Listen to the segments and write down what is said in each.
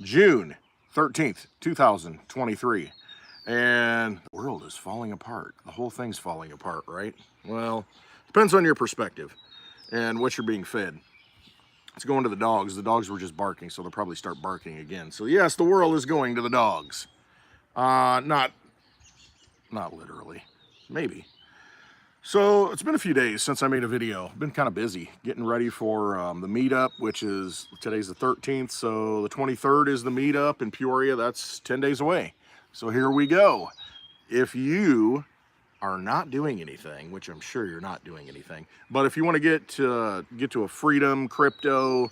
June 13th, 2023. And the world is falling apart. The whole thing's falling apart, right? Well, depends on your perspective and what you're being fed. It's going to the dogs. The dogs were just barking, so they'll probably start barking again. So yes, the world is going to the dogs. Not literally, maybe. So it's been a few days since I made a video. Been kind of busy getting ready for the meetup, which is today's the 13th. So the 23rd is the meetup in Peoria. That's 10 days away. So here we go. If you are not doing anything, which I'm sure you're not doing anything, but if you want to get to a freedom crypto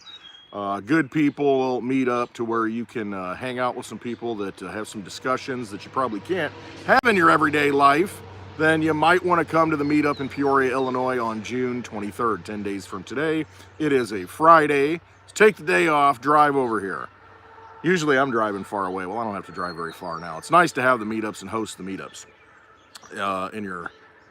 good people meetup to where you can hang out with some people that have some discussions that you probably can't have in your everyday life, then you might want to come to the meetup in Peoria, Illinois on June 23rd, 10 days from today. It is a Friday. So take the day off, drive over here. Usually I'm driving far away. Well, I don't have to drive very far now. It's nice to have the meetups and host the meetups in your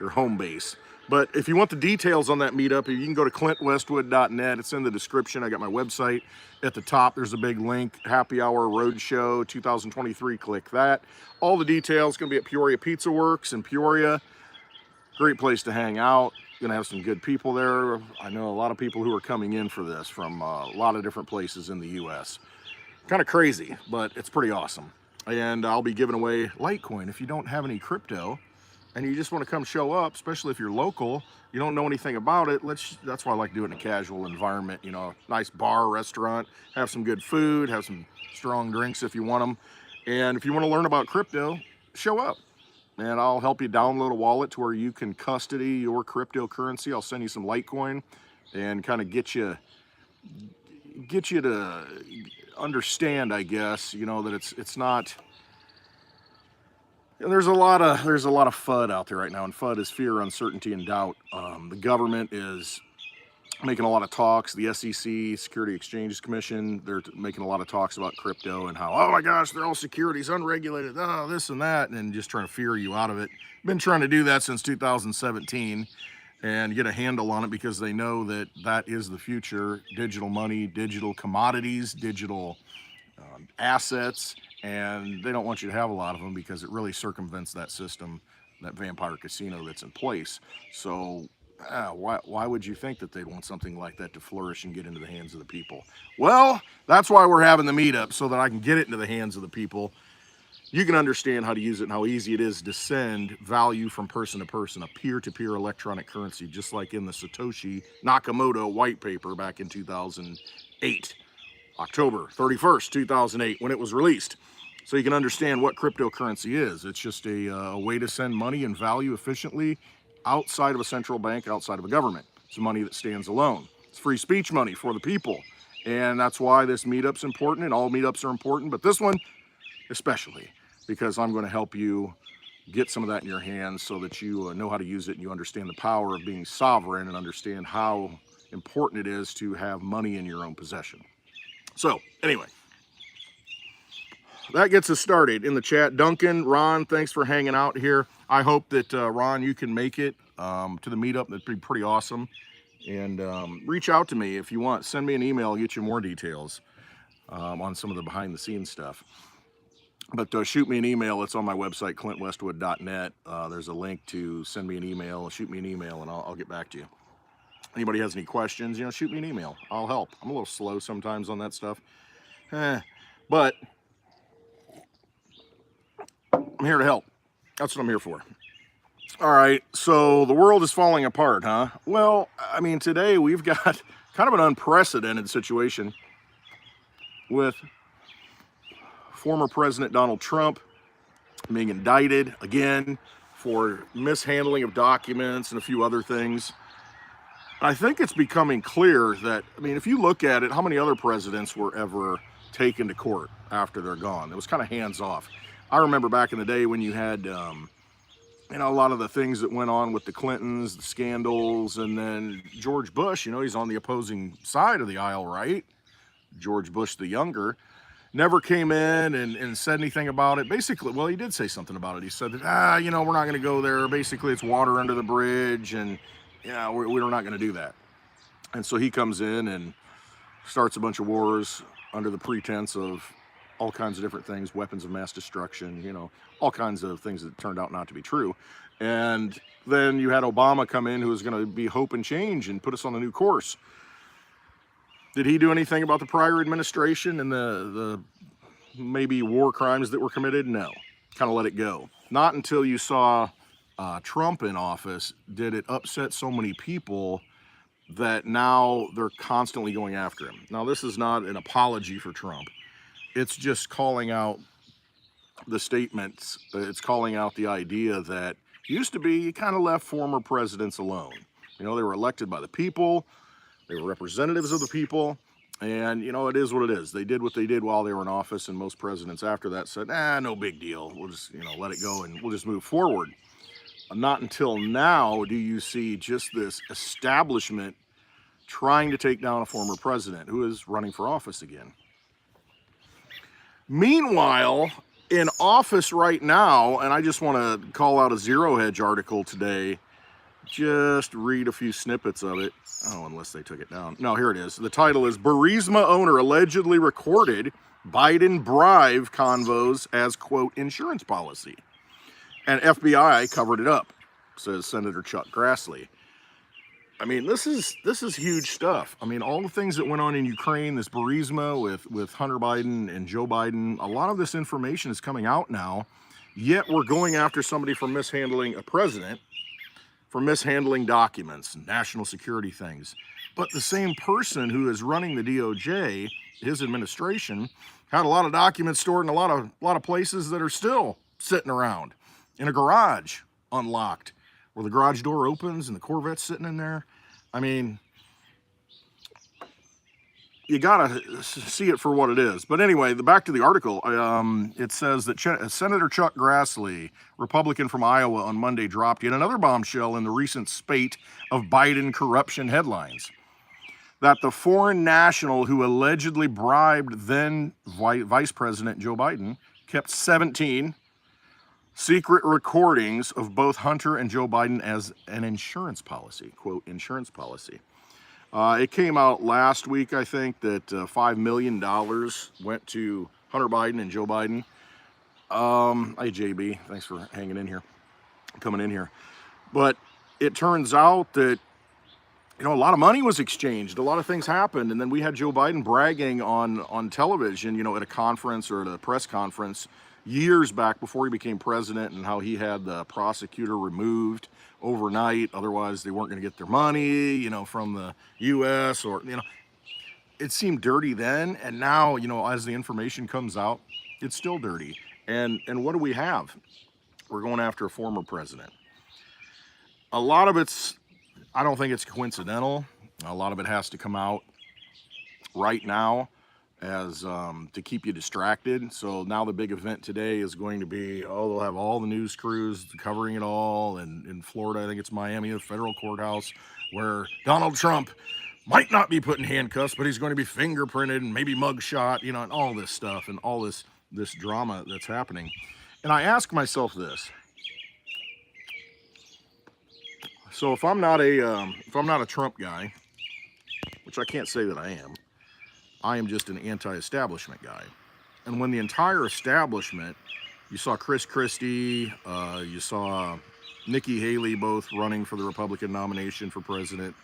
home base. But if you want the details on that meetup, you can go to clintwestwood.net. It's in the description. I got my website at the top. There's a big link, Happy Hour Roadshow 2023. Click that. All the details going to be at Peoria Pizza Works in Peoria. Great place to hang out. Going to have some good people there. I know a lot of people who are coming in for this from a lot of different places in the U.S. Kind of crazy, but it's pretty awesome. And I'll be giving away Litecoin. If you don't have any crypto, and you just want to come show up, especially if you're local, you don't know anything about it, that's why I like to do it in a casual environment, you know, nice bar, restaurant, have some good food, have some strong drinks if you want them. And if you want to learn about crypto, show up. And I'll help you download a wallet to where you can custody your cryptocurrency. I'll send you some Litecoin and kind of get you to understand, I guess, you know, that it's not. There's a lot of FUD out there right now, and FUD is fear, uncertainty, and doubt. The government is making a lot of talks. The SEC, Security Exchanges Commission, they're making a lot of talks about crypto and how, oh my gosh, they're all securities, unregulated, oh, this and that, and just trying to fear you out of it. Been trying to do that since 2017 and get a handle on it because they know that that is the future. Digital money, digital commodities, digital assets, and they don't want you to have a lot of them because it really circumvents that system, that vampire casino that's in place. So why would you think that they'd want something like that to flourish and get into the hands of the people? Well, that's why we're having the meetup, so that I can get it into the hands of the people. You can understand how to use it and how easy it is to send value from person to person, a peer-to-peer electronic currency, just like in the Satoshi Nakamoto white paper back in 2008. October 31st, 2008, when it was released. So you can understand what cryptocurrency is. It's just a way to send money and value efficiently outside of a central bank, outside of a government. It's money that stands alone. It's free speech money for the people. And that's why this meetup's important, and all meetups are important, but this one especially, because I'm going to help you get some of that in your hands so that you know how to use it and you understand the power of being sovereign and understand how important it is to have money in your own possession. So, anyway, that gets us started in the chat. Duncan, Ron, thanks for hanging out here. I hope that, Ron, you can make it to the meetup. That'd be pretty awesome. And reach out to me if you want. Send me an email. I'll get you more details on some of the behind-the-scenes stuff. But shoot me an email. It's on my website, clintwestwood.net. There's a link to send me an email. Shoot me an email, and I'll get back to you. Anybody has any questions, you know, shoot me an email. I'll help. I'm a little slow sometimes on that stuff. But I'm here to help. That's what I'm here for. All right, so the world is falling apart, huh? Well, I mean, today we've got kind of an unprecedented situation with former President Donald Trump being indicted again for mishandling of documents and a few other things. I think it's becoming clear that, I mean, if you look at it, how many other presidents were ever taken to court after they're gone? It was kind of hands off. I remember back in the day when you had, you know, a lot of the things that went on with the Clintons, the scandals, and then George Bush, you know, he's on the opposing side of the aisle, right? George Bush the younger never came in and said anything about it. Basically, well, he did say something about it. He said that, you know, we're not going to go there. Basically, it's water under the bridge, and yeah, we're not going to do that. And so he comes in and starts a bunch of wars under the pretense of all kinds of different things, weapons of mass destruction, you know, all kinds of things that turned out not to be true. And then you had Obama come in, who was going to be hope and change and put us on a new course. Did he do anything about the prior administration and the maybe war crimes that were committed? No, kind of let it go. Not until you saw Trump in office did it upset so many people that now they're constantly going after him. Now, this is not an apology for Trump. It's just calling out the statements. It's calling out the idea that used to be you kind of left former presidents alone. You know, they were elected by the people. They were representatives of the people. And, you know, it is what it is. They did what they did while they were in office, and most presidents after that said, no big deal. We'll just, you know, let it go and we'll just move forward. Not until now do you see just this establishment trying to take down a former president who is running for office again. Meanwhile, in office right now, and I just want to call out a Zero Hedge article today, just read a few snippets of it. Oh, unless they took it down. No, here it is. The title is Burisma owner allegedly recorded Biden bribe convos as, quote, insurance policy. And FBI covered it up, says Senator Chuck Grassley. I mean, this is huge stuff. I mean, all the things that went on in Ukraine, this Burisma with Hunter Biden and Joe Biden, a lot of this information is coming out now, yet we're going after somebody for mishandling a president, for mishandling documents, national security things. But the same person who is running the DOJ, his administration, had a lot of documents stored in a lot of places that are still sitting around in a garage, unlocked, where the garage door opens and the Corvette's sitting in there. I mean, you gotta see it for what it is. But anyway, back to the article. It says that Senator Chuck Grassley, Republican from Iowa, on Monday dropped yet another bombshell in the recent spate of Biden corruption headlines. That the foreign national who allegedly bribed then Vice President Joe Biden kept 17 secret recordings of both Hunter and Joe Biden as an insurance policy, quote, insurance policy. It came out last week, I think, that $5 million went to Hunter Biden and Joe Biden. Hey, JB, thanks for hanging in here, coming in here. But it turns out that, you know, a lot of money was exchanged. A lot of things happened. And then we had Joe Biden bragging on television, you know, at a conference or at a press conference years back before he became president, and how he had the prosecutor removed overnight. Otherwise, they weren't going to get their money, you know, from the U.S. or, you know, it seemed dirty then. And now, you know, as the information comes out, it's still dirty. And what do we have? We're going after a former president. A lot of it's, I don't think it's coincidental. A lot of it has to come out right now as to keep you distracted. So now the big event today is going to be, they'll have all the news crews covering it all. And in Florida, I think it's Miami, the federal courthouse, where Donald Trump might not be put in handcuffs, but he's going to be fingerprinted and maybe mugshot, you know, and all this stuff and all this drama that's happening. And I ask myself this. So if I'm not a Trump guy, which I can't say that I am just an anti-establishment guy. And when the entire establishment, you saw Chris Christie, you saw Nikki Haley both running for the Republican nomination for president,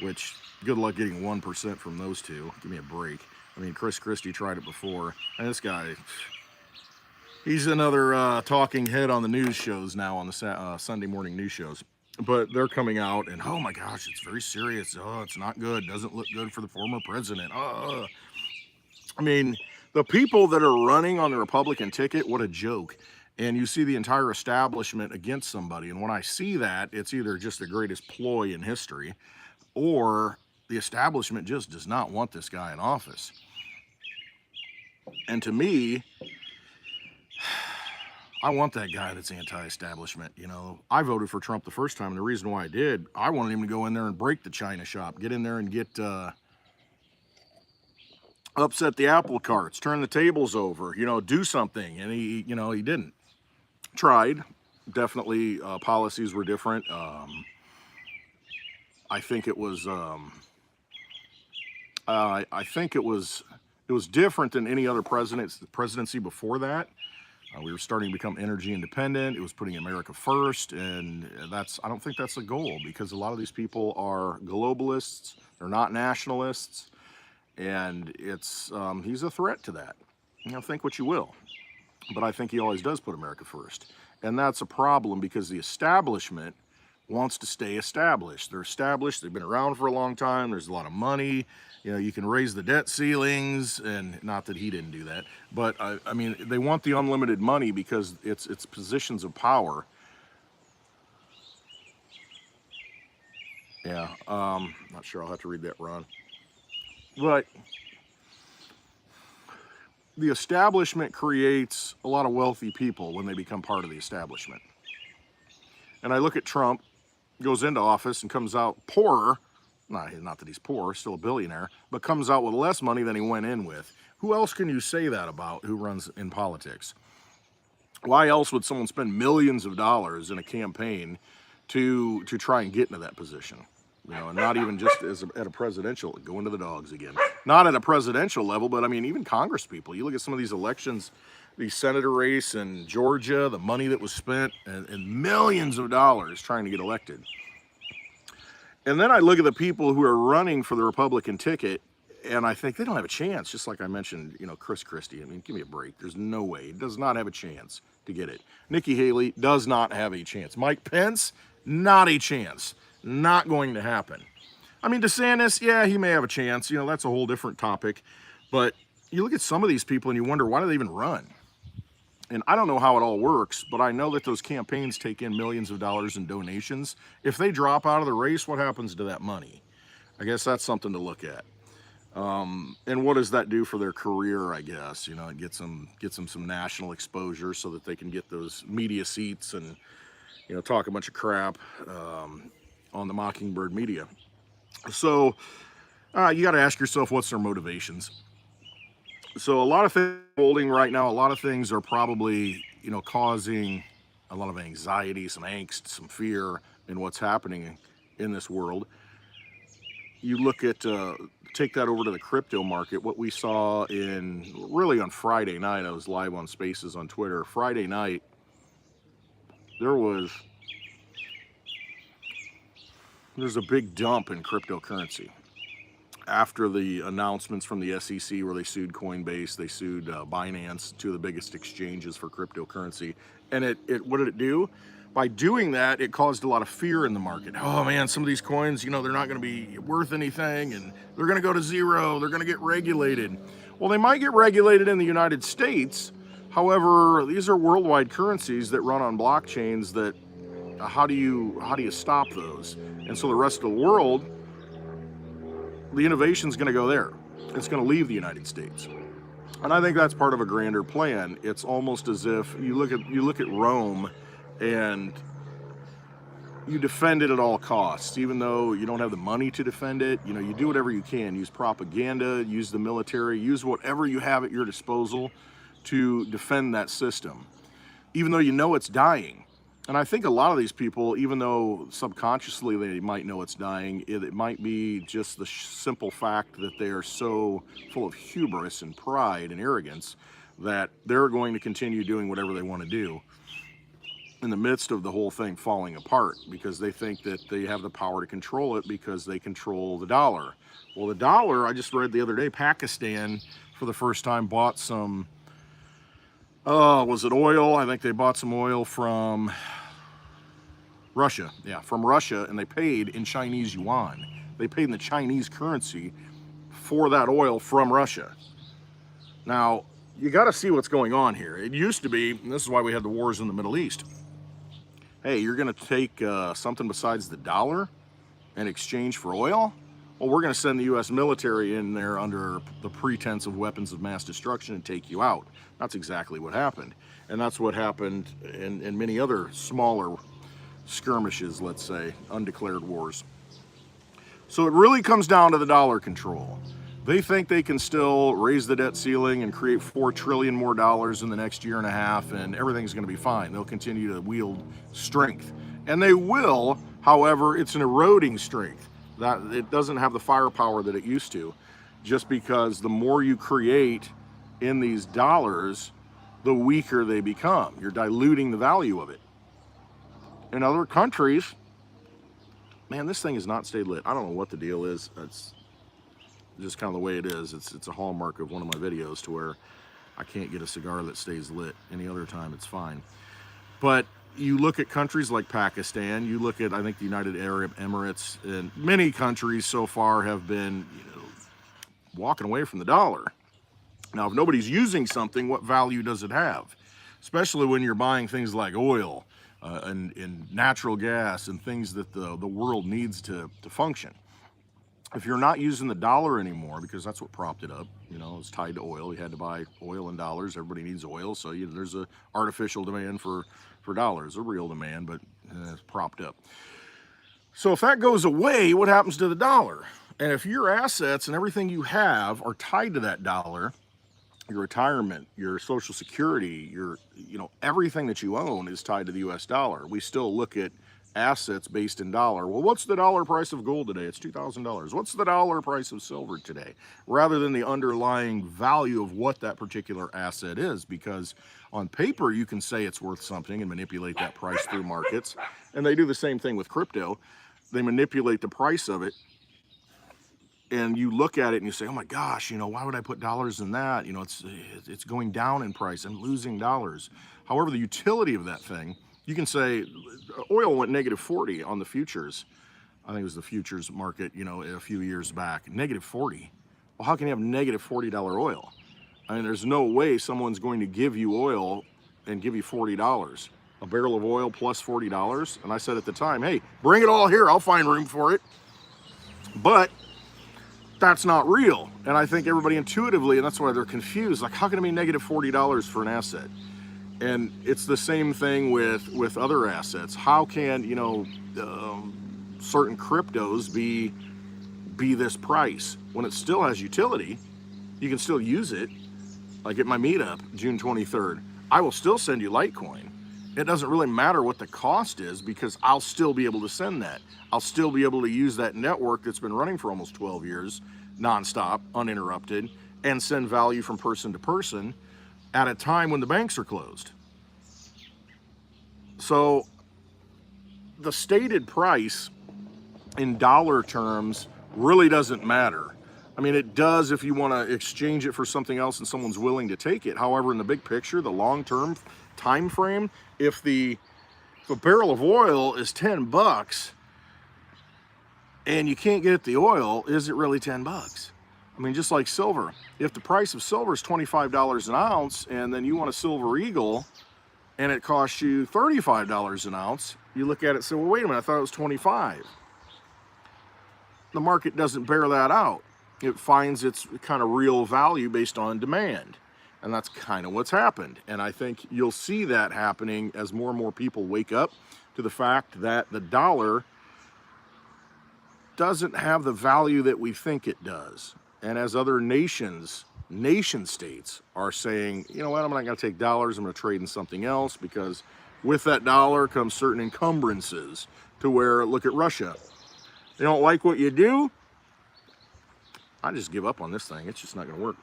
which good luck getting 1% from those two. Give me a break. I mean, Chris Christie tried it before. And this guy, he's another talking head on the news shows now, on the Sunday morning news shows. But they're coming out and, oh my gosh, it's very serious. Oh, it's not good. Doesn't look good for the former president. I mean, the people that are running on the Republican ticket, what a joke. And you see the entire establishment against somebody. And when I see that, it's either just the greatest ploy in history, or the establishment just does not want this guy in office. And to me, I want that guy that's anti-establishment. You know, I voted for Trump the first time, and the reason why I did, I wanted him to go in there and break the China shop, get in there and get upset the apple carts, turn the tables over, you know, do something. And he, you know, he didn't. Tried. Definitely policies were different. I think it was It was different than any other presidency before that. We were starting to become energy independent. It was putting America first, and I don't think that's a goal, because a lot of these people are globalists. They're not nationalists, and he's a threat to that. Think what you will, but I think he always does put America first, and that's a problem because the establishment wants to stay established. They're established. They've been around for a long time. There's a lot of money. You can raise the debt ceilings, and not that he didn't do that, but I mean, they want the unlimited money because it's positions of power. Yeah, not sure. I'll have to read that, Ron. But the establishment creates a lot of wealthy people when they become part of the establishment. And I look at Trump, goes into office and comes out poorer. Not that he's poor, still a billionaire, but comes out with less money than he went in with. Who else can you say that about who runs in politics? Why else would someone spend millions of dollars in a campaign to try and get into that position? And not even just at a presidential, go into the dogs again. Not at a presidential level, but I mean, even Congress people. You look at some of these elections, the senator race in Georgia, the money that was spent, and millions of dollars trying to get elected. And then I look at the people who are running for the Republican ticket, and I think they don't have a chance. Just like I mentioned, Chris Christie. I mean, give me a break. There's no way. He does not have a chance to get it. Nikki Haley does not have a chance. Mike Pence, not a chance. Not going to happen. I mean, DeSantis, yeah, he may have a chance. That's a whole different topic. But you look at some of these people and you wonder, why do they even run? And I don't know how it all works, but I know that those campaigns take in millions of dollars in donations. If they drop out of the race, what happens to that money? I guess that's something to look at. And what does that do for their career, I guess? It gets them some national exposure so that they can get those media seats and, talk a bunch of crap on the Mockingbird media. So you got to ask yourself, what's their motivations? So a lot of things holding right now, a lot of things are probably, causing a lot of anxiety, some angst, some fear in what's happening in this world. You look at, take that over to the crypto market, what we saw really on Friday night. I was live on Spaces on Twitter. Friday night, there's a big dump in cryptocurrency. After the announcements from the SEC where they sued Coinbase, they sued Binance, two of the biggest exchanges for cryptocurrency. And what did it do? By doing that, it caused a lot of fear in the market. Oh man, some of these coins, they're not going to be worth anything, and they're going to go to zero. They're going to get regulated. Well, they might get regulated in the United States. However, these are worldwide currencies that run on blockchains that, how do you stop those? And so the rest of the world, the innovation is going to go there. It's going to leave the United States. And I think that's part of a grander plan. It's almost as if you look at Rome and you defend it at all costs, even though you don't have the money to defend it. You do whatever you can. Use propaganda, use the military, use whatever you have at your disposal to defend that system, even though it's dying. And I think a lot of these people, even though subconsciously they might know it's dying, it might be just the simple fact that they are so full of hubris and pride and arrogance that they're going to continue doing whatever they want to do in the midst of the whole thing falling apart, because they think that they have the power to control it because they control the dollar. Well, the dollar, I just read the other day, Pakistan for the first time bought some, was it oil? I think they bought some oil from Russia. Yeah, from Russia, and they paid in Chinese yuan. They paid in the Chinese currency for that oil from Russia. Now, you got to see what's going on here. It used to be, and this is why we had the wars in the Middle East. Hey, you're going to take something besides the dollar in exchange for oil? Well, we're going to send the U.S. military in there under the pretense of weapons of mass destruction and take you out. That's exactly what happened. And that's what happened in many other smaller skirmishes, let's say, undeclared wars. So it really comes down to the dollar control. They think they can still raise the debt ceiling and create $4 trillion more dollars in the next year and a half, and everything's going to be fine. They'll continue to wield strength. And they will, however, it's an eroding strength. That it doesn't have the firepower that it used to. just because the more you create in these dollars, the weaker they become. You're diluting the value of it. In other countries, man, this thing has not stayed lit. I don't know what the deal is. It's just kind of the way it is. It's a hallmark of one of my videos to where I can't get a cigar that stays lit. Any other time, it's fine. But you look at countries like Pakistan, you look at, I think, the United Arab Emirates, and many countries so far have been, walking away from the dollar. Now, if nobody's using something, what value does it have? Especially when you're buying things like oil and natural gas and things that the world needs to function. If you're not using the dollar anymore, because that's what propped it up, it's tied to oil. You had to buy oil in dollars. Everybody needs oil, so there's an artificial demand for dollars, a real demand, but it's propped up. So if that goes away, what happens to the dollar? And if your assets and everything you have are tied to that dollar, your retirement, your Social Security, your everything that you own is tied to the US dollar. We still look at assets based in dollar. Well, what's the dollar price of gold today? It's $2,000. What's the dollar price of silver today? Rather than the underlying value of what that particular asset is, because on paper you can say it's worth something and manipulate that price through markets. And they do the same thing with crypto. They manipulate the price of it. And you look at it and you say, oh my gosh, why would I put dollars in that? It's going down in price. I'm losing dollars. However, the utility of that thing, you can say oil went -40 on the futures. I think it was the futures market, a few years back, -40. Well, how can you have -$40 oil? I mean, there's no way someone's going to give you oil and give you $40. A barrel of oil plus $40. And I said at the time, hey, bring it all here. I'll find room for it. But that's not real. And I think everybody intuitively, and that's why they're confused, like, how can it be -$40 for an asset? And it's the same thing with other assets. How can, certain cryptos be this price when it still has utility? You can still use it. Like at my meetup, June 23rd, I will still send you Litecoin. It doesn't really matter what the cost is, because I'll still be able to send that. I'll still be able to use that network that's been running for almost 12 years, nonstop, uninterrupted, and send value from person to person at a time when the banks are closed. So the stated price in dollar terms really doesn't matter. I mean, it does if you want to exchange it for something else and someone's willing to take it. However, in the big picture, the long-term time frame, if a barrel of oil is $10 and you can't get the oil, is it really $10? I mean, just like silver, if the price of silver is $25 an ounce and then you want a silver eagle and it costs you $35 an ounce, you look at it and say, well, wait a minute, I thought it was 25. The market doesn't bear that out. It finds its kind of real value based on demand. And that's kind of what's happened. And I think you'll see that happening as more and more people wake up to the fact that the dollar doesn't have the value that we think it does. And as other nation states are saying, you know what, I'm not going to take dollars, I'm going to trade in something else, because with that dollar comes certain encumbrances to where, look at Russia. They don't like what you do. I just give up on this thing. It's just not going to work.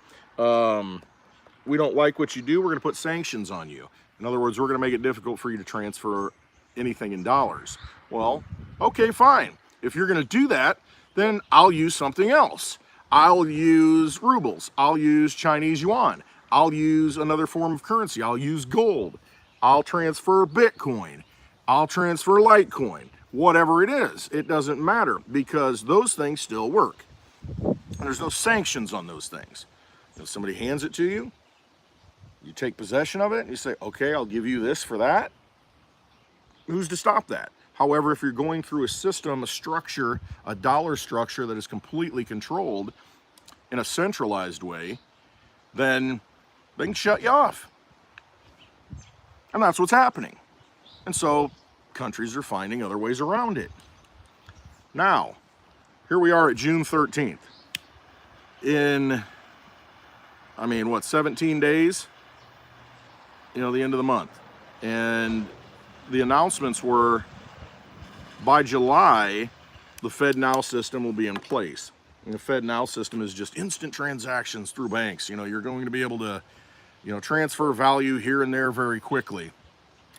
We don't like what you do. We're going to put sanctions on you. In other words, we're going to make it difficult for you to transfer anything in dollars. Well, okay, fine. If you're going to do that, then I'll use something else. I'll use rubles. I'll use Chinese yuan. I'll use another form of currency. I'll use gold. I'll transfer Bitcoin. I'll transfer Litecoin. Whatever it is, it doesn't matter, because those things still work. And there's no sanctions on those things. If somebody hands it to you, you take possession of it, and you say, okay, I'll give you this for that. Who's to stop that? However, if you're going through a system, a structure, a dollar structure that is completely controlled in a centralized way, then they can shut you off. And that's what's happening. And so countries are finding other ways around it. Now, here we are at June 13th. In, 17 days? The end of the month. And the announcements were, by July, the FedNow system will be in place. And the FedNow system is just instant transactions through banks. You know, you're going to be able to, you know, transfer value here and there very quickly.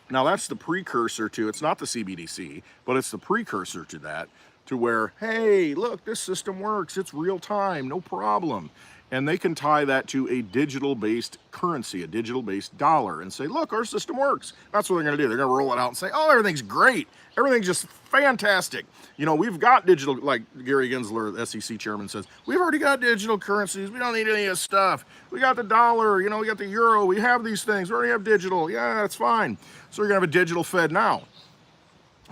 Now that's the precursor to, it's not the CBDC, but it's the precursor to that, to where, hey, look, this system works, it's real time, no problem. And they can tie that to a digital-based currency, a digital-based dollar, and say, look, our system works. That's what they're gonna do. They're gonna roll it out and say, oh, everything's great. Everything's just fantastic. You know, we've got digital, like Gary Gensler, the SEC chairman, says, we've already got digital currencies. We don't need any of this stuff. We got the dollar, you know, we got the euro. We have these things. We already have digital. Yeah, that's fine. So we're gonna have a digital Fed now.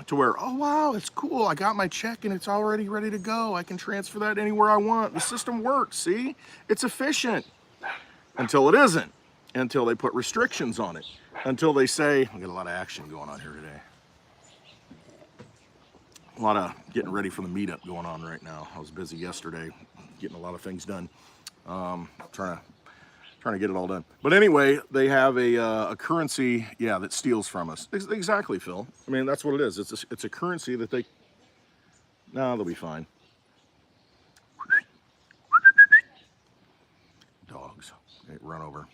To where, oh wow, it's cool, I got my check and it's already ready to go. I can transfer that anywhere I want. The system works, see? It's efficient. Until it isn't. Until they put restrictions on it. Until they say, we got a lot of action going on here today. A lot of getting ready for the meetup going on right now. I was busy yesterday, getting a lot of things done. Trying to get it all done. But anyway, they have a currency, yeah, that steals from us. Exactly, Phil. I mean, that's what it is. It's a currency that they, no, they'll be fine. Dogs, okay, run over.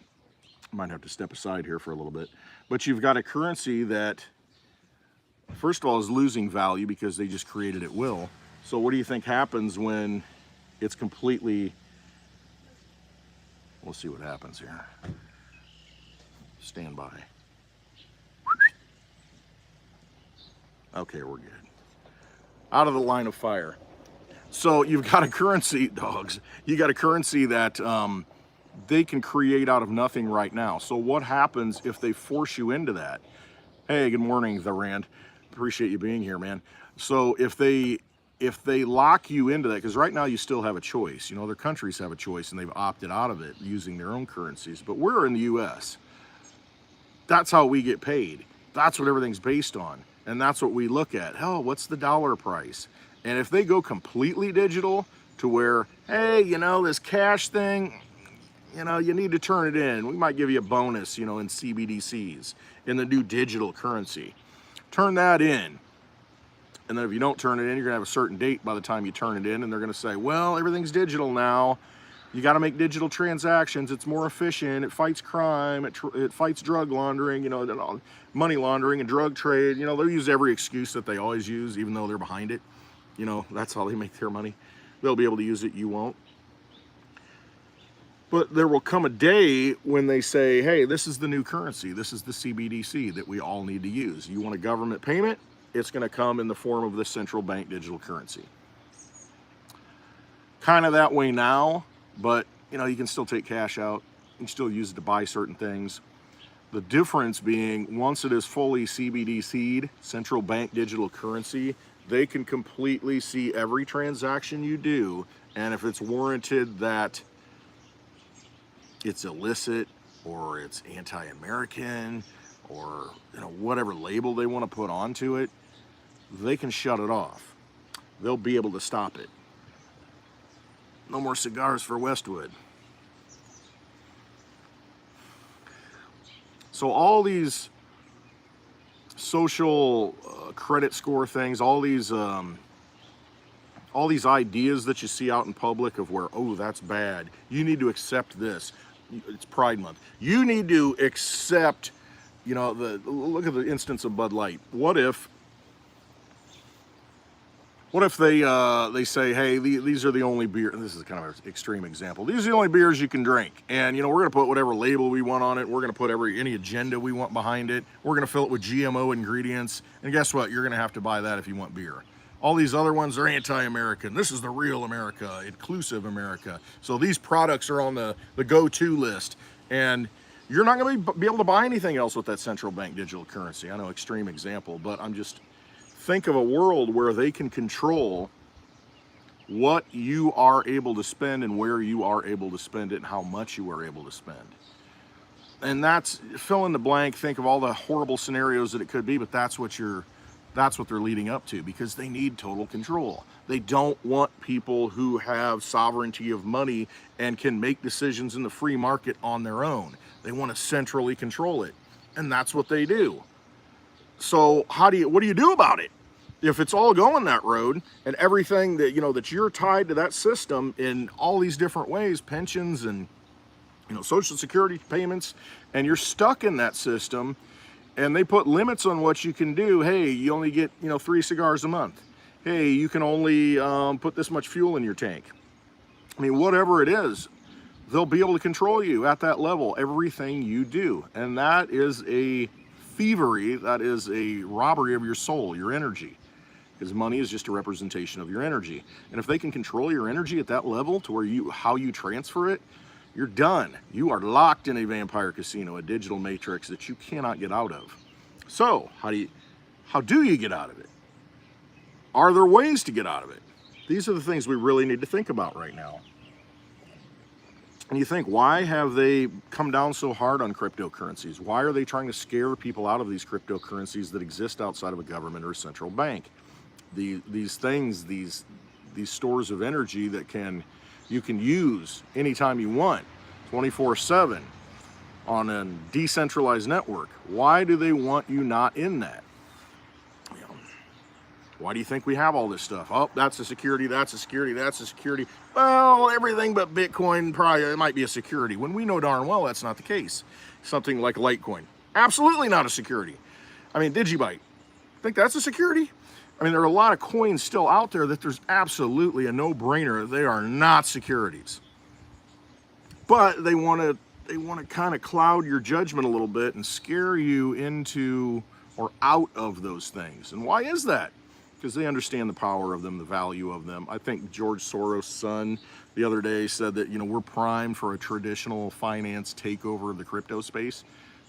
Might have to step aside here for a little bit. But you've got a currency that, first of all, is losing value because they just created at will. So what do you think happens when it's completely, we'll see what happens here. Stand by. Okay, we're good. Out of the line of fire. So you've got a currency, dogs, you got a currency that they can create out of nothing right now. So what happens if they force you into that? Hey, good morning, The Rand. Appreciate you being here, man. So if they lock you into that, because right now you still have a choice. You know, other countries have a choice and they've opted out of it using their own currencies, but we're in the US. That's how we get paid. That's what everything's based on. And that's what we look at. Hell, what's the dollar price? And if they go completely digital to where, hey, you know, this cash thing, you know, you need to turn it in. We might give you a bonus, you know, in CBDCs, in the new digital currency. Turn that in. And then if you don't turn it in, you're gonna have a certain date by the time you turn it in, and they're gonna say, well, everything's digital now. You gotta make digital transactions, it's more efficient, it fights crime, it fights drug laundering, you know, money laundering and drug trade. You know, they'll use every excuse that they always use, even though they're behind it. You know, that's how they make their money. They'll be able to use it, you won't. But there will come a day when they say, hey, this is the new currency, this is the CBDC that we all need to use. You want a government payment? It's going to come in the form of the central bank digital currency. Kind of that way now, but you know, you can still take cash out. You can still use it to buy certain things. The difference being, once it is fully CBDC'd, central bank digital currency, they can completely see every transaction you do, and if it's warranted that it's illicit or it's anti-American or, you know, whatever label they want to put onto it, they can shut it off. They'll be able to stop it. No more cigars for Westwood. So all these social credit score things, all these ideas that you see out in public of where, oh, that's bad. You need to accept this. It's Pride Month. You need to accept, you know, look at the instance of Bud Light. What if they say, hey, these are the only beer, and this is kind of an extreme example, these are the only beers you can drink, and you know, we're going to put whatever label we want on it, we're going to put any agenda we want behind it, we're going to fill it with GMO ingredients, and guess what, you're going to have to buy that if you want beer. All these other ones are anti-American. This is the real America, inclusive America. So these products are on the go-to list, and you're not going to be able to buy anything else with that central bank digital currency. I know, extreme example, but I'm just, think of a world where they can control what you are able to spend and where you are able to spend it and how much you are able to spend. And that's, fill in the blank, think of all the horrible scenarios that it could be, but that's what they're leading up to, because they need total control. They don't want people who have sovereignty of money and can make decisions in the free market on their own. They want to centrally control it, and that's what they do. So what do you do about it? if it's all going that road and everything that, you know, that you're tied to that system in all these different ways, pensions and, you know, Social Security payments, and you're stuck in that system and they put limits on what you can do. Hey, you only get, you know, 3 cigars a month. Hey, you can only put this much fuel in your tank. I mean, whatever it is, they'll be able to control you at that level, everything you do. And that is a thievery, that is a robbery of your soul, your energy. Because money is just a representation of your energy. And if they can control your energy at that level to where how you transfer it, you're done. You are locked in a vampire casino, a digital matrix that you cannot get out of. So, how do you get out of it? Are there ways to get out of it? These are the things we really need to think about right now. And you think, why have they come down so hard on cryptocurrencies? Why are they trying to scare people out of these cryptocurrencies that exist outside of a government or a central bank? These things, these stores of energy that you can use anytime you want, 24/7 on a decentralized network. Why do they want you not in that? You know, why do you think we have all this stuff? Oh, that's a security, that's a security, that's a security. Well, everything but Bitcoin probably it might be a security, when we know darn well that's not the case. Something like Litecoin, absolutely not a security. I mean, DigiByte, think that's a security? I mean, there are a lot of coins still out there that there's absolutely a no-brainer. They are not securities. But they want to kind of cloud your judgment a little bit and scare you into or out of those things. And why is that? Because they understand the power of them, the value of them. I think George Soros' son the other day said that, you know, we're primed for a traditional finance takeover of the crypto space.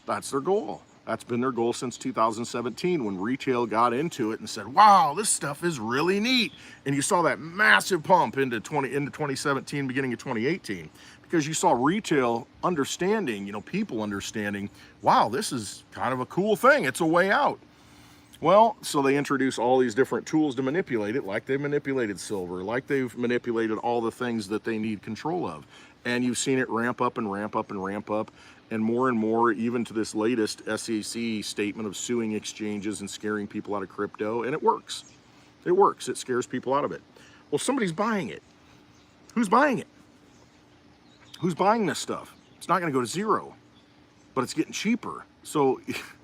That's their goal. That's been their goal since 2017 when retail got into it and said, wow, this stuff is really neat. And you saw that massive pump into 2017, beginning of 2018, because you saw retail understanding, you know, people understanding, wow, this is kind of a cool thing. It's a way out. Well, so they introduce all these different tools to manipulate it, like they've manipulated silver, like they've manipulated all the things that they need control of. And you've seen it ramp up and ramp up and ramp up. And more, even to this latest SEC statement of suing exchanges and scaring people out of crypto. And it works. It works. It scares people out of it. Well, somebody's buying it. Who's buying it? Who's buying this stuff? It's not going to go to zero, but it's getting cheaper. So if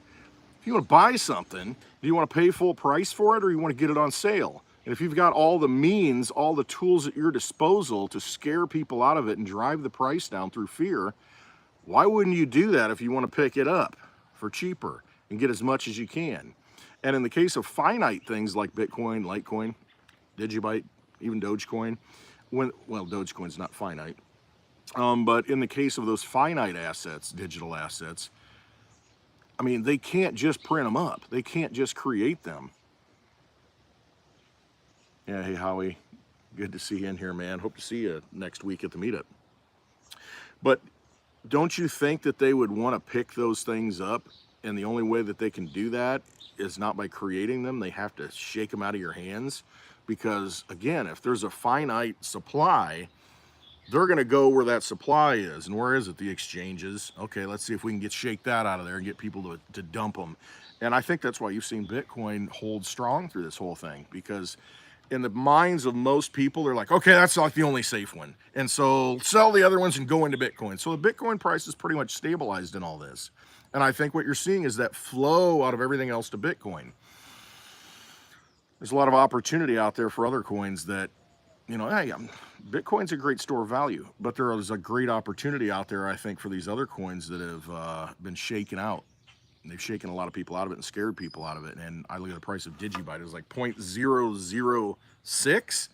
you want to buy something, do you want to pay full price for it, or you want to get it on sale? And if you've got all the means, all the tools at your disposal to scare people out of it and drive the price down through fear, why wouldn't you do that if you want to pick it up for cheaper and get as much as you can? And in the case of finite things like Bitcoin, Litecoin, DigiByte, even Dogecoin, well, Dogecoin's not finite, but in the case of those finite assets, digital assets, I mean, they can't just print them up. They can't just create them. Yeah, hey, Howie, good to see you in here, man. Hope to see you next week at the meetup. But don't you think that they would want to pick those things up? And the only way that they can do that is not by creating them. They have to shake them out of your hands. Because, again, if there's a finite supply, they're going to go where that supply is. And where is it? The exchanges. Okay, let's see if we can shake that out of there and get people to dump them. And I think that's why you've seen Bitcoin hold strong through this whole thing. Because in the minds of most people, they're like, okay, that's like the only safe one. And so sell the other ones and go into Bitcoin. So the Bitcoin price is pretty much stabilized in all this. And I think what you're seeing is that flow out of everything else to Bitcoin. There's a lot of opportunity out there for other coins that, you know, hey, Bitcoin's a great store of value, but there is a great opportunity out there, I think, for these other coins that have been shaken out. And they've shaken a lot of people out of it and scared people out of it. And I look at the price of DigiByte, it was like 0.006.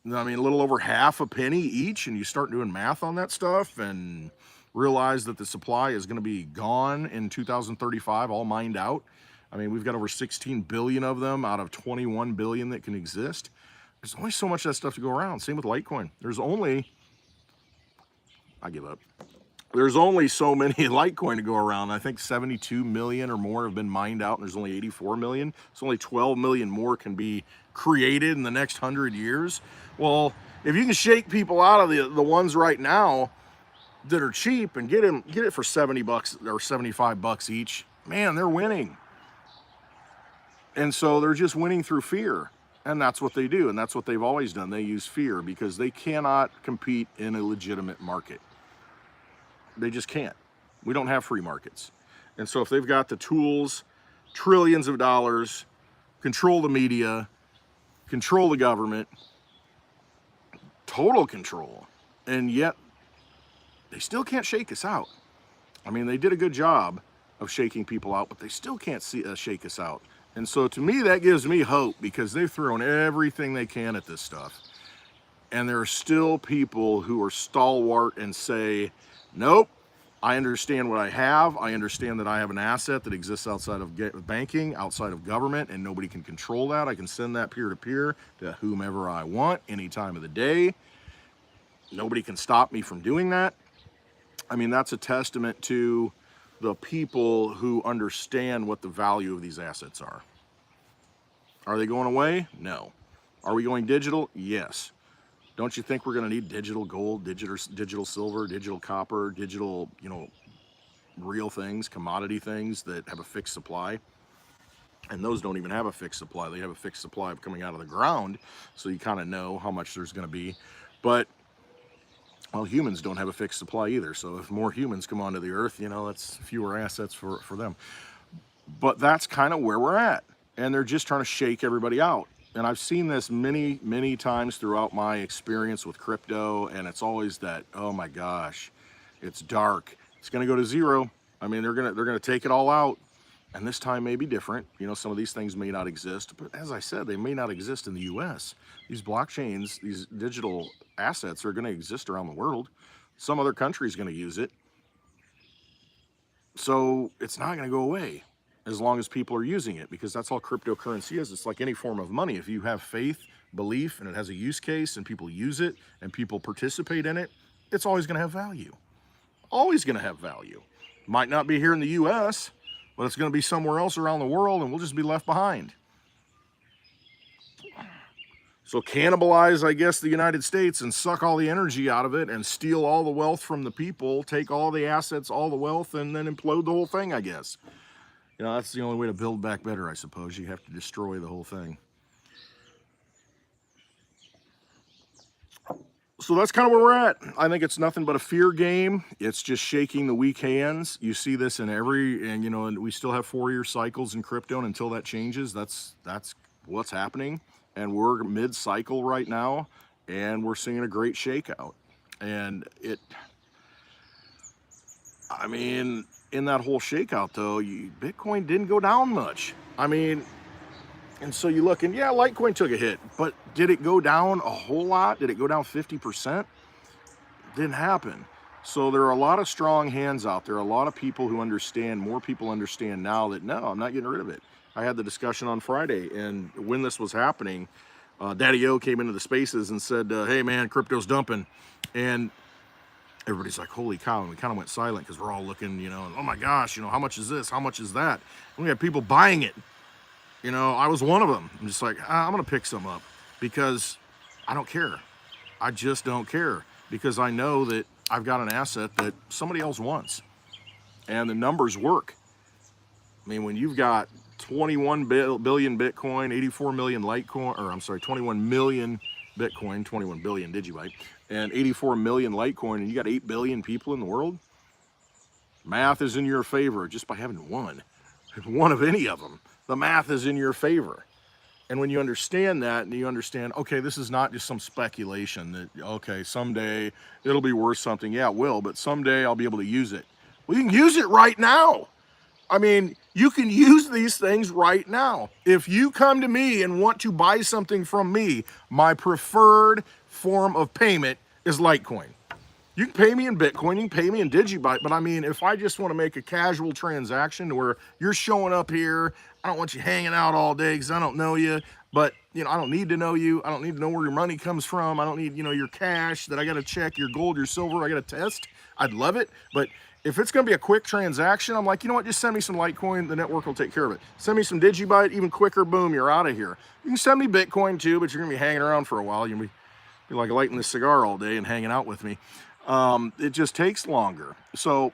I mean, a little over half a penny each. And you start doing math on that stuff and realize that the supply is going to be gone in 2035, all mined out. I mean, we've got over 16 billion of them out of 21 billion that can exist. There's only so much of that stuff to go around. Same with Litecoin. I give up. There's only so many Litecoin to go around. I think 72 million or more have been mined out, and there's only 84 million. So only 12 million more can be created in the next 100 years. Well, if you can shake people out of the ones right now that are cheap and get it for 70 bucks or 75 bucks each, man, they're winning. And so they're just winning through fear. And that's what they do. And that's what they've always done. They use fear because they cannot compete in a legitimate market. They just can't. We don't have free markets. And so if they've got the tools, trillions of dollars, control the media, control the government, total control, and yet they still can't shake us out. I mean, they did a good job of shaking people out, but they still can't shake us out. And so to me, that gives me hope because they've thrown everything they can at this stuff. And there are still people who are stalwart and say, nope, I understand what I have. I understand that I have an asset that exists outside of banking, outside of government, and nobody can control that. I can send that peer-to-peer to whomever I want any time of the day. Nobody can stop me from doing that. I mean, that's a testament to the people who understand what the value of these assets are. Are they going away? No. Are we going digital? Yes. Don't you think we're going to need digital gold, digital silver, digital copper, digital, real things, commodity things that have a fixed supply? And those don't even have a fixed supply. They have a fixed supply of coming out of the ground, so you kind of know how much there's going to be. But well, humans don't have a fixed supply either. So if more humans come onto the earth, that's fewer assets for them. But that's kind of where we're at. And they're just trying to shake everybody out. And I've seen this many, many times throughout my experience with crypto. And it's always that, oh my gosh, it's dark. It's going to go to zero. I mean, they're going to take it all out. And this time may be different. Some of these things may not exist, but as I said, they may not exist in the US. These blockchains, these digital assets are going to exist around the world. Some other country is going to use it. So it's not going to go away as long as people are using it, because that's all cryptocurrency is. It's like any form of money. If you have faith, belief, and it has a use case and people use it and people participate in it, it's always going to have value. Always going to have value. Might not be here in the US, but it's going to be somewhere else around the world, and we'll just be left behind. So cannibalize, I guess, the United States and suck all the energy out of it and steal all the wealth from the people, take all the assets, all the wealth, and then implode the whole thing, I guess. That's the only way to build back better, I suppose. You have to destroy the whole thing. So that's kind of where we're at. I think it's nothing but a fear game. It's just shaking the weak hands. You see this in and we still have 4-year cycles in crypto, and until that changes, that's what's happening. And we're mid-cycle right now, and we're seeing a great shakeout. And in that whole shakeout though, Bitcoin didn't go down much. And so you look and Litecoin took a hit, but did it go down a whole lot? Did it go down 50%? Didn't happen. So there are a lot of strong hands out there, a lot of people who understand, more people understand now that no, I'm not getting rid of it. I had the discussion on Friday, and when this was happening, Daddy O came into the spaces and said, hey man, crypto's dumping. And everybody's like, holy cow, and we kind of went silent because we're all looking, oh my gosh, how much is this? How much is that? And we had people buying it. I was one of them. I'm just like, I'm going to pick some up because I don't care. I just don't care because I know that I've got an asset that somebody else wants. And the numbers work. When you've got 21 billion Bitcoin, 84 million Litecoin, 21 million Bitcoin, 21 billion DigiByte, and 84 million Litecoin, and you got 8 billion people in the world, math is in your favor just by having one of any of them. The math is in your favor. And when you understand that, and you understand, okay, this is not just some speculation that, okay, someday it'll be worth something. Yeah, it will, but someday I'll be able to use it. Well, you can use it right now. You can use these things right now. If you come to me and want to buy something from me, my preferred form of payment is Litecoin. You can pay me in Bitcoin, you can pay me in DigiByte, but if I just want to make a casual transaction where you're showing up here, I don't want you hanging out all day because I don't know you, but I don't need to know you. I don't need to know where your money comes from. I don't need, your cash that I got to check, your gold, your silver, I got to test. I'd love it, but if it's going to be a quick transaction, I'm like, you know what, just send me some Litecoin, the network will take care of it. Send me some DigiByte, even quicker, boom, you're out of here. You can send me Bitcoin too, but you're going to be hanging around for a while. You're going to be like lighting the cigar all day and hanging out with me. It just takes longer. So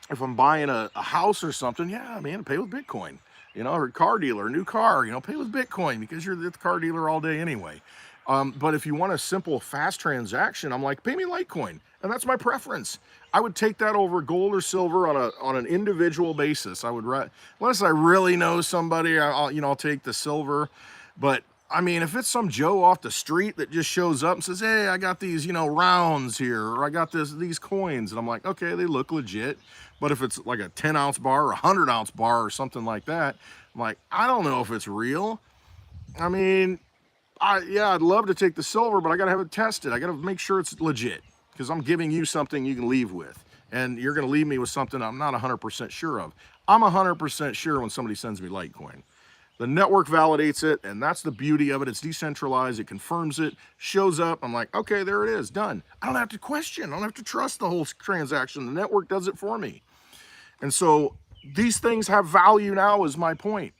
if I'm buying a house or something, yeah, man, pay with Bitcoin. you know, or car dealer, new car, you know, pay with Bitcoin because you're the car dealer all day anyway. But if you want a simple, fast transaction, I'm like, pay me Litecoin, and that's my preference. I would take that over gold or silver on an individual basis. I would, unless I really know somebody, I'll take the silver. But I mean, if it's some Joe off the street that just shows up and says, "Hey, I got these, rounds here, or I got these coins," and I'm like, "Okay, they look legit." But if it's like a 10-ounce bar or a 100-ounce bar or something like that, I'm like, I don't know if it's real. I mean, I'd love to take the silver, but I got to have it tested. I got to make sure it's legit because I'm giving you something you can leave with, and you're going to leave me with something I'm not 100% sure of. I'm 100% sure when somebody sends me Litecoin. The network validates it, and that's the beauty of it. It's decentralized. It confirms it, shows up. I'm like, okay, there it is, done. I don't have to question. I don't have to trust the whole transaction. The network does it for me. And so these things have value now is my point.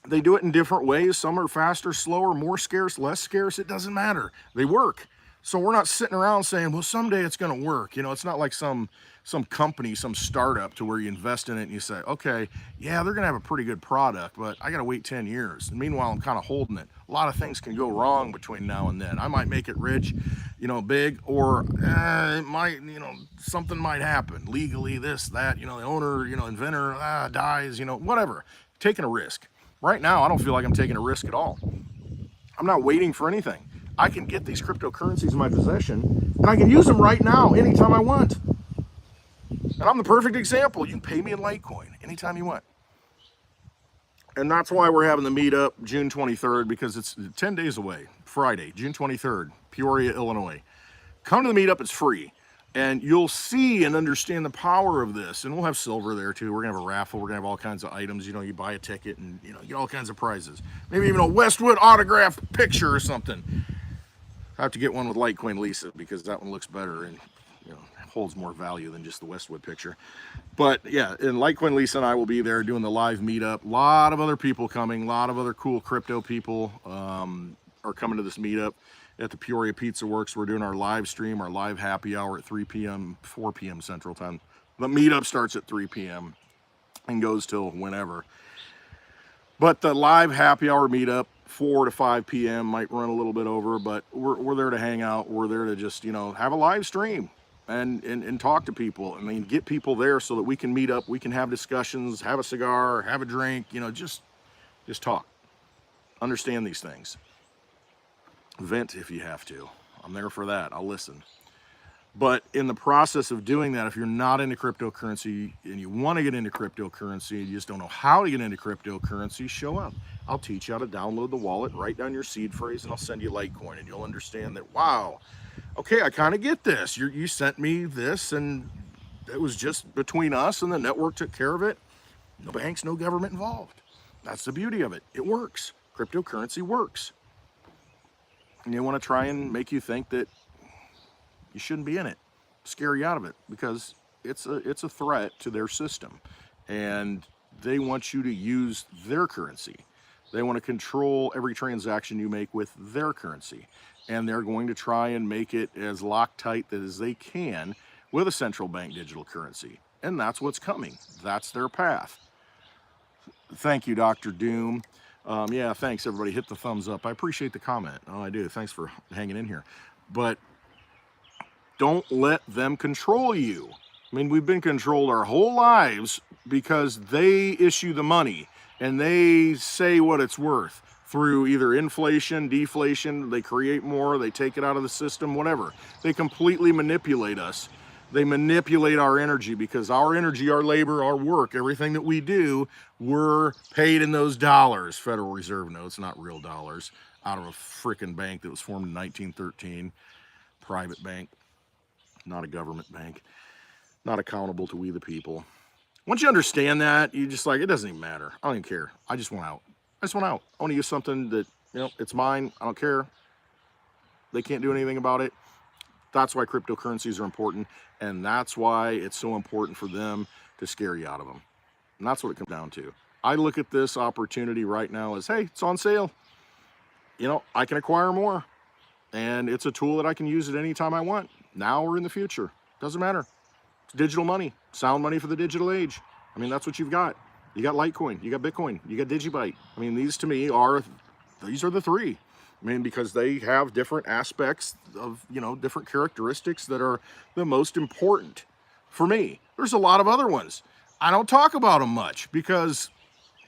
They do it in different ways. Some are faster, slower, more scarce, less scarce. It doesn't matter. They work. So we're not sitting around saying, well, someday it's going to work. It's not like some company, some startup to where you invest in it and you say, okay, yeah, they're going to have a pretty good product, but I got to wait 10 years. And meanwhile, I'm kind of holding it. A lot of things can go wrong between now and then. I might make it rich, big, or it might, something might happen legally, this, that, the owner, inventor dies, whatever. Taking a risk. Right now, I don't feel like I'm taking a risk at all. I'm not waiting for anything. I can get these cryptocurrencies in my possession, and I can use them right now, anytime I want. And I'm the perfect example. You can pay me in Litecoin anytime you want. And that's why we're having the meetup June 23rd, because it's 10 days away, Friday, June 23rd, Peoria, Illinois. Come to the meetup, it's free. And you'll see and understand the power of this. And we'll have silver there too. We're gonna have a raffle. We're gonna have all kinds of items. You buy a ticket and get all kinds of prizes. Maybe even a Westwood autographed picture or something. I have to get one with Litecoin Lisa because that one looks better and holds more value than just the Westwood picture. But yeah, and Litecoin Lisa and I will be there doing the live meetup. A lot of other people coming. A lot of other cool crypto people are coming to this meetup at the Peoria Pizza Works. We're doing our live stream, our live happy hour at 3 p.m., 4 p.m. Central Time. The meetup starts at 3 p.m. and goes till whenever. But the live happy hour meetup, 4 to 5 p.m. might run a little bit over, but we're there to hang out. We're there to just, have a live stream and talk to people. I mean, get people there so that we can meet up, we can have discussions, have a cigar, have a drink, just talk. Understand these things. Vent if you have to. I'm there for that. I'll listen. But in the process of doing that, if you're not into cryptocurrency and you want to get into cryptocurrency and you just don't know how to get into cryptocurrency, show up. I'll teach you how to download the wallet, write down your seed phrase, and I'll send you Litecoin, and you'll understand that, wow, okay, I kind of get this. You sent me this, and it was just between us, and the network took care of it. No banks, no government involved. That's the beauty of it. It works. Cryptocurrency works. And they want to try and make you think that you shouldn't be in it, scare you out of it, because it's a threat to their system, and they want you to use their currency. They want to control every transaction you make with their currency, and they're going to try and make it as Loctite as they can with a central bank digital currency, and that's what's coming. That's their path. Thank you, Dr. Doom. Yeah, thanks everybody. Hit the thumbs up. I appreciate the comment. Oh, I do. Thanks for hanging in here. But don't let them control you. I mean, we've been controlled our whole lives because they issue the money and they say what it's worth through either inflation, deflation. They create more, they take it out of the system, whatever. They completely manipulate us. They manipulate our energy because our energy, our labor, our work, everything that we do, we're paid in those dollars, Federal Reserve notes, not real dollars, out of a frickin' bank that was formed in 1913, private bank. Not a government bank, not accountable to we the people. Once you understand that, you just like, it doesn't even matter. I don't even care. I just want out. I want to use something that, it's mine. I don't care. They can't do anything about it. That's why cryptocurrencies are important. And that's why it's so important for them to scare you out of them. And that's what it comes down to. I look at this opportunity right now as, hey, it's on sale. I can acquire more. And it's a tool that I can use at any time I want, now or in the future. Doesn't matter. It's digital money, sound money for the digital age. I mean, that's what you've got. You got Litecoin, you got Bitcoin, you got DigiByte. I mean, these to me are the three. I mean, because they have different aspects of, you know, different characteristics that are the most important for me. There's a lot of other ones. I don't talk about them much because,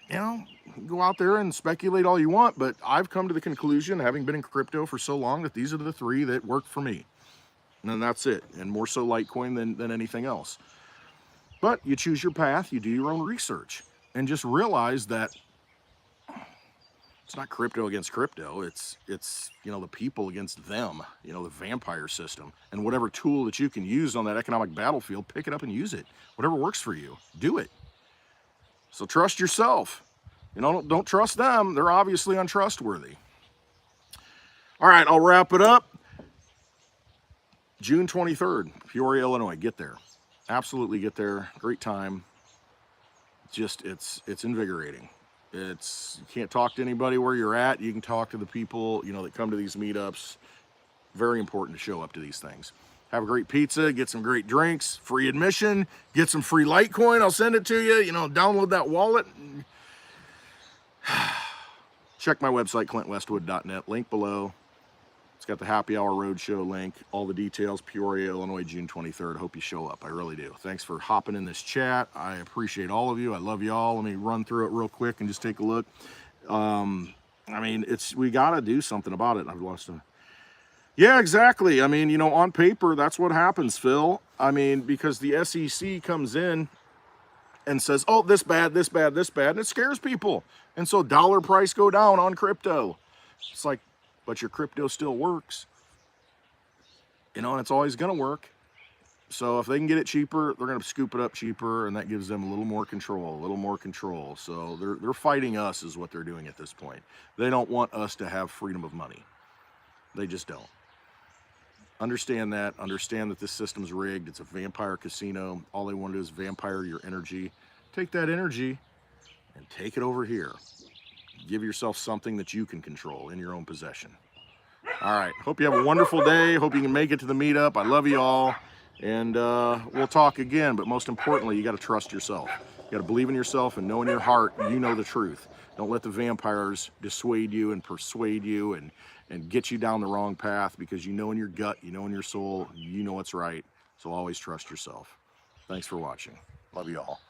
you know, go out there and speculate all you want, but I've come to the conclusion, having been in crypto for so long, that these are the three that work for me. And that's it. And more so Litecoin than anything else. But you choose your path, you do your own research, and just realize that it's not crypto against crypto. It's you know, the people against them, you know, the vampire system. And whatever tool that you can use on that economic battlefield, pick it up and use it. Whatever works for you, do it. So trust yourself. You know, don't trust them. They're obviously untrustworthy. All right, I'll wrap it up. June 23rd, Peoria, Illinois. Get there. Absolutely get there. Great time. Just, it's invigorating. You can't talk to anybody where you're at. You can talk to the people, you know, that come to these meetups. Very important to show up to these things. Have a great pizza, get some great drinks, free admission, get some free Litecoin. I'll send it to you. You know, download that wallet. Check my website, clintwestwood.net. Link below. It's got the Happy Hour Roadshow link, all the details, Peoria, Illinois, June 23rd. Hope you show up. I really do. Thanks for hopping in this chat. I appreciate all of you. I love y'all. Let me run through it real quick and just take a look. I mean, we got to do something about it. I've lost them. Yeah, exactly. I mean, you know, on paper, that's what happens, Phil. I mean, because the SEC comes in and says, oh, this bad, this bad, this bad, and it scares people. And so dollar price go down on crypto. It's like, but your crypto still works, you know, and it's always going to work. So if they can get it cheaper, they're going to scoop it up cheaper, and that gives them a little more control, So they're fighting us is what they're doing at this point. They don't want us to have freedom of money. They just don't. Understand that. Understand that this system's rigged. It's a vampire casino. All they want to do is vampire your energy. Take that energy and take it over here. Give yourself something that you can control in your own possession. All right. Hope you have a wonderful day. Hope you can make it to the meetup. I love you all. And we'll talk again. But most importantly, you got to trust yourself. You got to believe in yourself and know in your heart you know the truth. Don't let the vampires dissuade you and persuade you and get you down the wrong path, because you know in your gut, you know in your soul, you know what's right. So always trust yourself. Thanks for watching. Love you all.